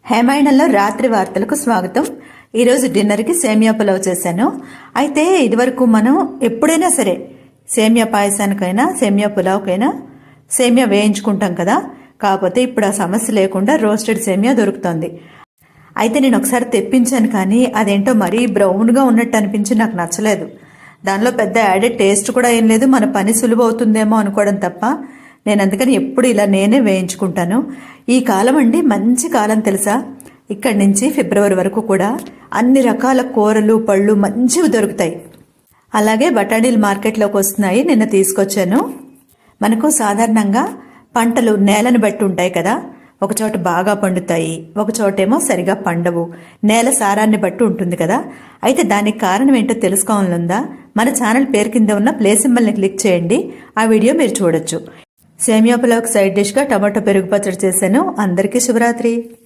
హేమాయణంలో రాత్రి వార్తలకు స్వాగతం. ఈరోజు డిన్నర్కి సేమియా పులావ్ చేశాను. అయితే ఇదివరకు మనం ఎప్పుడైనా సరే సేమియా పాయసానికైనా సేమియా పులావ్కైనా సేమియా వేయించుకుంటాం కదా. కాకపోతే ఇప్పుడు ఆ సమస్య లేకుండా రోస్టెడ్ సేమియా దొరుకుతుంది. అయితే నేను ఒకసారి తెప్పించాను, కానీ అదేంటో మరీ బ్రౌన్గా ఉన్నట్టు అనిపించి నాకు నచ్చలేదు. దానిలో పెద్ద యాడెడ్ టేస్ట్ కూడా ఏం లేదు. మన పని సులువు అవుతుందేమో అనుకోవడం తప్ప నేను అందుకని ఎప్పుడు ఇలా నేనే వేయించుకుంటాను. ఈ కాలం అండి మంచి కాలం తెలుసా. ఇక్కడి నుంచి ఫిబ్రవరి వరకు కూడా అన్ని రకాల కూరలు పళ్ళు మంచివి దొరుకుతాయి. అలాగే బఠానీలు మార్కెట్లోకి వస్తున్నాయి, నిన్న తీసుకొచ్చాను. మనకు సాధారణంగా పంటలు నేలను బట్టి ఉంటాయి కదా. ఒక చోట బాగా పండుతాయి, ఒక చోటేమో సరిగా పండవు. నేల సారాన్ని బట్టి ఉంటుంది కదా. అయితే దానికి కారణం ఏంటో తెలుసుకోవాలనుందా? మన ఛానల్ పేరు కింద ఉన్న ప్లే సింబల్ని క్లిక్ చేయండి, ఆ వీడియో మీరు చూడొచ్చు. సేమియా పులావ్కి సైడ్ డిష్గా టమాటో పెరుగు పచ్చడి చేశాను. అందరికీ శుభరాత్రి.